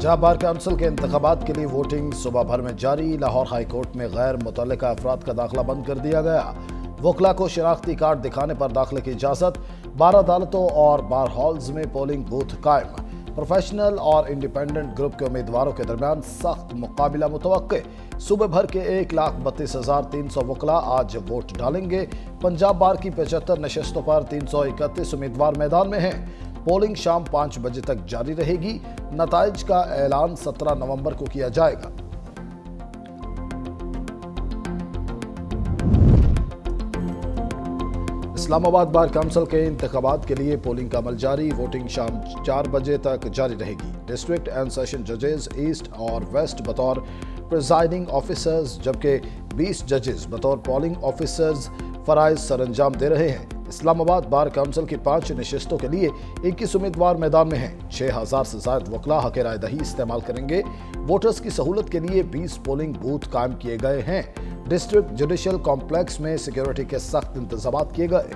Punjab bar council के इंतखाबात के लिए वोटिंग सुबह भर में जारी। लाहौर हाई कोर्ट में गैर मुतल्लिका अफराद का दाखिला बंद कर दिया गया। वकला को शनाख्ती कार्ड दिखाने पर दाखिले की इजाजत। 12 अदालतों और बार हॉल्स में पोलिंग बूथ कायम। प्रोफेशनल और इंडिपेंडेंट ग्रुप के उम्मीदवारों के दरमियान सख्त मुकाबला मुतवक्के। सूबे भर के 1,32,300 वकला आज वोट डालेंगे। पंजाब बार की 75 नशस्तों पर 331 उम्मीदवार मैदान में हैं। पोलिंग शाम 5 बजे तक जारी रहेगी। नताइज का ऐलान 17 नवंबर को किया जाएगा। इस्लामाबाद बार काउंसिल के इंतखाबात के लिए पोलिंग का अमल जारी। वोटिंग शाम 4 बजे तक जारी रहेगी। डिस्ट्रिक्ट एंड सेशन जजेस ईस्ट और वेस्ट बतौर प्रिजाइडिंग ऑफिसर्स, जबकि 20 जजेस बतौर पोलिंग ऑफिसर्स फराइज सरंजाम दे रहे हैं। इस्लामाबाद बार काउंसिल की 5 नशस्तों के लिए 21 उम्मीदवार मैदान में हैं। 6,000 से ज्यादा वकला हक राय दही इस्तेमाल करेंगे। वोटर्स की सहूलत के लिए 20 पोलिंग बूथ कायम किए गए हैं। डिस्ट्रिक्ट जुडिशियल कॉम्प्लेक्स में सिक्योरिटी के सख्त इंतजाम किए गए।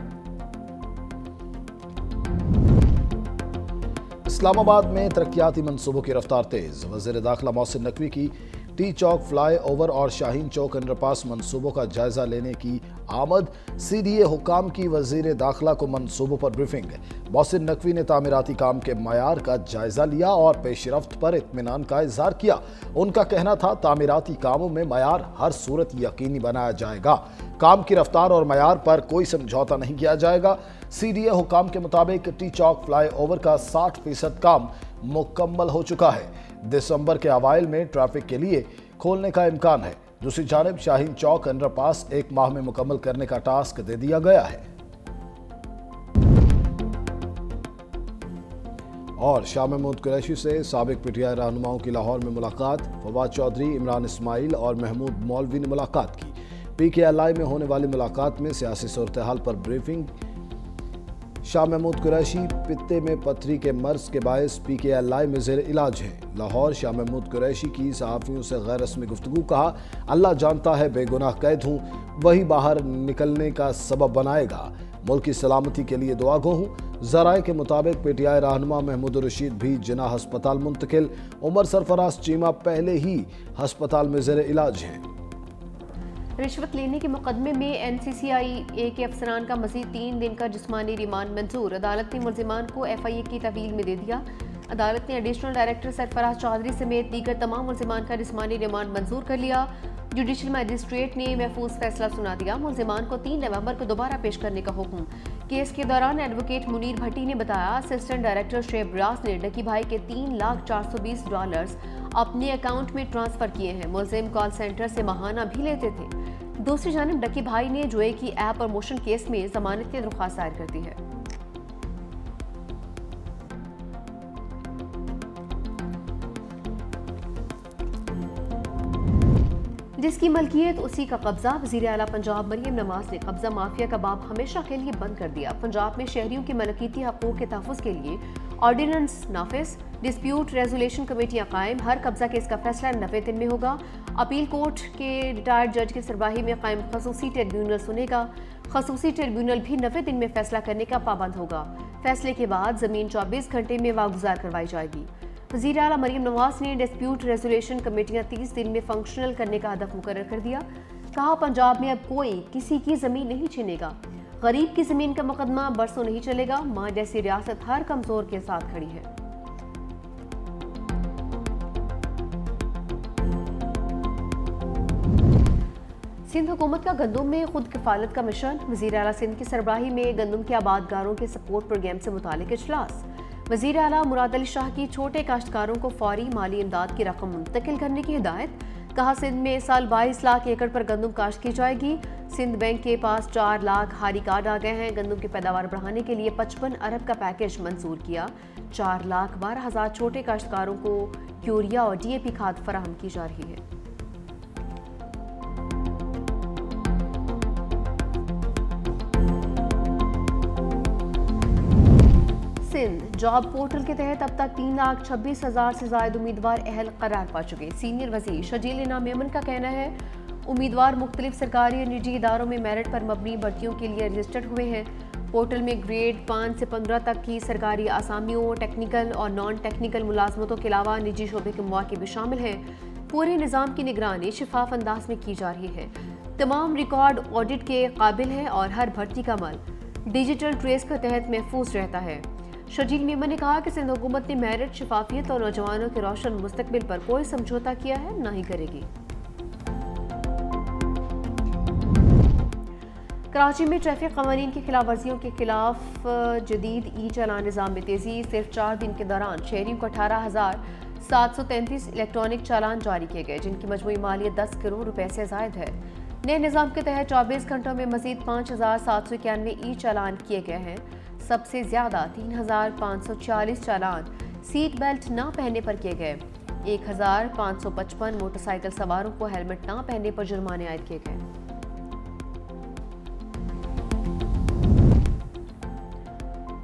इस्लामाबाद में तरक्याती मंसूबों की रफ्तार तेज। वजीर दाखिला मोहसिन नकवी की टी चौक फ्लाई ओवर और शाहीन चौक अंडरपास मंसूबों का जायजा लेने की आमद। CDA हुकाम की वजीर दाखिला को मंसूबों पर ब्रीफिंग। मोहसिन नकवी ने तामीराती काम के मयार का जायजा लिया और पेशरफ्त पर इत्मीनान का इजहार किया। उनका कहना था तामीराती कामों में मयार हर सूरत यकीनी बनाया जाएगा। काम की रफ्तार और मयार पर कोई समझौता नहीं किया जाएगा। CDA हुकाम के मुताबिक टी चौक फ्लाई ओवर का 60% काम मुकम्मल हो चुका है। दिसंबर के अवाइल में ट्रैफिक के लिए खोलने का इम्कान है। दूसरी जानिब शाहीन चौक अंडरपास 1 माह में मुकम्मल करने का टास्क दे दिया गया है। और शाह महमूद कुरैशी से साबिक PTI रहनुमाओं की लाहौर में मुलाकात। फवाद चौधरी, इमरान इस्माइल और महमूद मौलवी ने मुलाकात की। PKLI में होने वाली मुलाकात में सियासी सूरत हाल पर ब्रीफिंग। शाह महमूद कुरैशी पित्ते में पथरी के मर्ज के बायस PKLI में ज़ेर इलाज हैं। लाहौर शाह महमूद कुरैशी की सहाफ़ियों से गैर रस्मी गुफ्तगू। कहा, अल्लाह जानता है बेगुनाह कैद हूँ, वही बाहर निकलने का सबब बनाएगा। मुल्क की सलामती के लिए दुआ गो हूँ। ज़राए के मुताबिक PTI रहनुमा महमूद रशीद भी जिना हस्पताल मुंतकिल। उमर सरफराज चीमा पहले ही हस्पताल में ज़ेर इलाज हैं। रिश्वत लेने के मुकदमे में NCCI के अफसरान का मज़ीद 3 दिन का जिस्मानी रिमांड मंजूर। अदालत ने मुल्जिमान को FIA की तवील में दे दिया। अदालत ने एडिशनल डायरेक्टर सरफराज चौधरी समेत दीगर तमाम मुल्जिमान का जिस्मानी रिमांड मंजूर कर लिया। जुडिशल मजिस्ट्रेट ने महफूज फैसला सुना दिया। मुल्जिमान को 3 नवंबर को दोबारा पेश करने का हुक्म। केस के दौरान एडवोकेट मुनीर भट्टी ने बताया, असिस्टेंट डायरेक्टर शेब रियाज ने डकी भाई के $3,420 अपने अकाउंट में ट्रांसफर किए हैं। मुल्जिम कॉल सेंटर से माहाना भी लेते थे। दूसरी जानिब डकी भाई ने जोए की ऐप और मोशन केस में जमानत की दरख्वास्त दायर कर दी है। जिसकी मलकियत उसी का कब्जा। वज़ीर आला पंजाब मरियम नवाज ने कब्जा माफिया का बाब हमेशा के लिए बंद कर दिया। पंजाब में शहरियों की मलकीती हकूक़ के तहफ़्फ़ुज़ के लिए ऑर्डिनेंस नाफिज, डिस्प्यूट रेजोल्यूशन कमेटियाँ कायम। हर कब्जा केस का फैसला 90 दिन में होगा। अपील कोर्ट के रिटायर्ड जज की सरबराही में कायम खसूसी ट्रिब्यूनल सुनेगा। खसूसी ट्रिब्यूनल भी 90 दिन में फैसला करने का पाबंद होगा। फैसले के बाद ज़मीन 24 घंटे में वागुजार करवाई जाएगी। वज़ीर आला मरियम नवाज ने डिस्प्यूट रेजोल्यूशन कमेटियाँ 30 दिन में फंक्शनल करने का हदफ मुकर्रर कर दिया। कहा, पंजाब में अब कोई किसी की ज़मीन नहीं छीनेगा। गरीब की ज़मीन का मुकदमा बरसों नहीं चलेगा। मां जैसी रियासत हर कमज़ोर के साथ खड़ी है। सिंध हुकूमत का गंदम में खुद किफालत का मिशन। वज़ीर आला सिंध की सरबराही में गंदम के आबादगारों के सपोर्ट प्रोग्राम से मुतालिक इजलास। वज़ीर आला मुराद अली शाह की छोटे काश्तकारों को फौरी माली इमदाद की रकम मुंतकिल करने की हिदायत। कहा, सिंध में इस साल 22 लाख एकड़ पर गंदम काश्त की जाएगी। सिंध बैंक के पास 4 लाख हारी कार्ड आ गए हैं। गंदम की पैदावार बढ़ाने के लिए 55 अरब का पैकेज मंजूर किया। 4,12,000 छोटे काश्तकारों को यूरिया और DAP खाद फराहम की जा रही है। सिंध जॉब पोर्टल के तहत अब तक 3,26,000 से ज्यादा उम्मीदवार अहल करार पा चुके। सीनियर वजीर शजील इनाम मेमन का कहना है, उम्मीदवार मुख्तलिफ सरकारी और निजी इदारों में मेरिट पर मबनी भर्तियों के लिए रजिस्टर्ड हुए हैं। पोर्टल में ग्रेड 5 से 15 तक की सरकारी आसामियों, टेक्निकल और नॉन टेक्निकल मुलाजमतों के अलावा निजी शोबे के मौके भी शामिल हैं। पूरे निज़ाम की निगरानी शफाफ अंदाज में की जा रही है। तमाम रिकॉर्ड ऑडिट के काबिल है और हर भर्ती का अमल डिजिटल ट्रेस के तहत महफूज रहता है। शर्जील मेमन ने कहा कि सिंध हुकूमत ने मेरिट, शफाफियत और नौजवानों के रोशन मुस्तकबिल पर कोई समझौता किया है, ना ही करेगी। कराची में ट्रैफिक कवानीन की खिलाफ वर्जियों के खिलाफ जदीद ई चालान निज़ाम में तेज़ी। सिर्फ 4 दिन के दौरान शहरियों को 18,733 इलेक्ट्रॉनिक चालान जारी किए गए, जिनकी मजमूई मालियत 10 करोड़ रुपए से ज़ायद है। नए निज़ाम के तहत 24 घंटों में मजीद 5,791 ई चालान किए गए हैं। सबसे ज़्यादा 3,540 चालान सीट बेल्ट ना पहनने पर किए गए। 1,555 मोटरसाइकिल सवारों को हेलमेट ना पहनने पर जुर्माने आयद किए गए।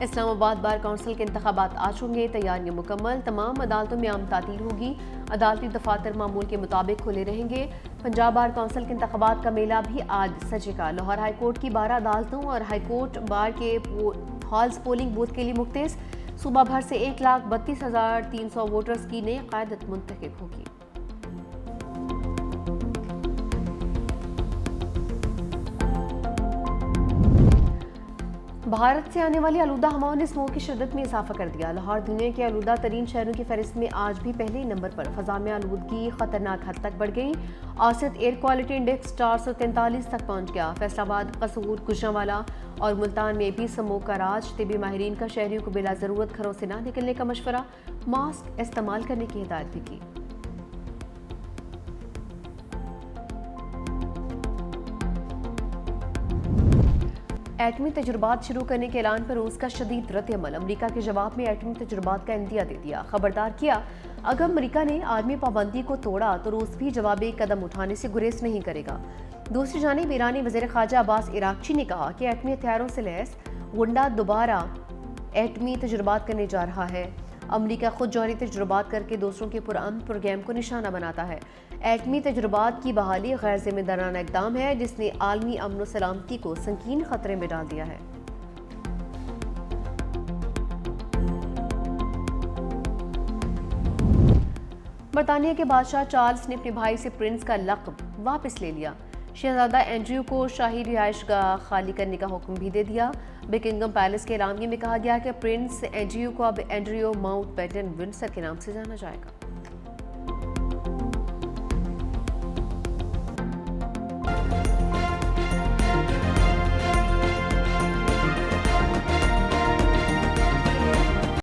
इस्लामाबाद बार काउंसिल के इंतखाबात आज होंगे, तैयारियां मुकम्मल। तमाम अदालतों में आम तातील होगी। अदालती दफातर मामूल के मुताबिक खुले रहेंगे। पंजाब बार काउंसिल के इंतखाबात का मेला भी आज सजेगा। लाहौर हाई कोर्ट की 12 अदालतों और हाई कोर्ट बार के हॉल्स पोलिंग बूथ के लिए मुख्तस। सूबा भर से 1,32,300 वोटर्स की नई क़यादत मुंतखब होगी। भारत से आने वाली आलूदा हवाओं ने स्मोक की शिद्दत में इजाफा कर दिया। लाहौर दुनिया के आलूदा तरीन शहरों की फहरिस्त में आज भी पहले ही नंबर पर। फ़ज़ा में आलूदगी खतरनाक हद तक बढ़ गई। औसत एयर क्वालिटी इंडेक्स 443 तक पहुंच गया। फैसलाबाद, कसूर, गुजरांवाला और मुल्तान में भी स्मोक का राज। तिबी माहिरीन का शहरियों को बिला ज़रूरत घरों से ना निकलने का मशवरा, मास्क इस्तेमाल करने की हिदायत भी की। एटमी तजुर्बात शुरू करने के ऐलान पर रूस का शदीद रद्द-ए-अमल। अमरीका के जवाब में एटमी तजुर्बात का इंदिया दे दिया। खबरदार किया, अगर अमरीका ने आर्मी पाबंदी को तोड़ा तो रूस भी जवाबी कदम उठाने से गुरेज नहीं करेगा। दूसरी जानिब ईरानी वज़ीर ख़ारजा अब्बास इराक्ची ने कहा कि एटमी हथियारों से लैस गुंडा दोबारा एटमी तजुर्बात करने जा रहा है। अमरीका खुद जौहरी तजुर्बात करके दूसरों के पुरअमन प्रोग्राम को निशाना बनाता है। एटमी तजुर्बात की बहाली गैर जिम्मेदाराना इक़दाम है, जिसने आलमी अमन व सलामती को संगीन खतरे में डाल दिया है। बरतानिया के बादशाह चार्ल्स ने अपने भाई से प्रिंस का लक़ब वापस ले लिया। शहजादा एंड्रयू को शाही रिहाइशगाह खाली करने का हुक्म भी दे दिया। बकिंगम पैलेस के एलामिया में कहा गया कि प्रिंस एंड्रयू को अब एंड्रयू माउंटबेटन विंडसर के नाम से जाना जाएगा।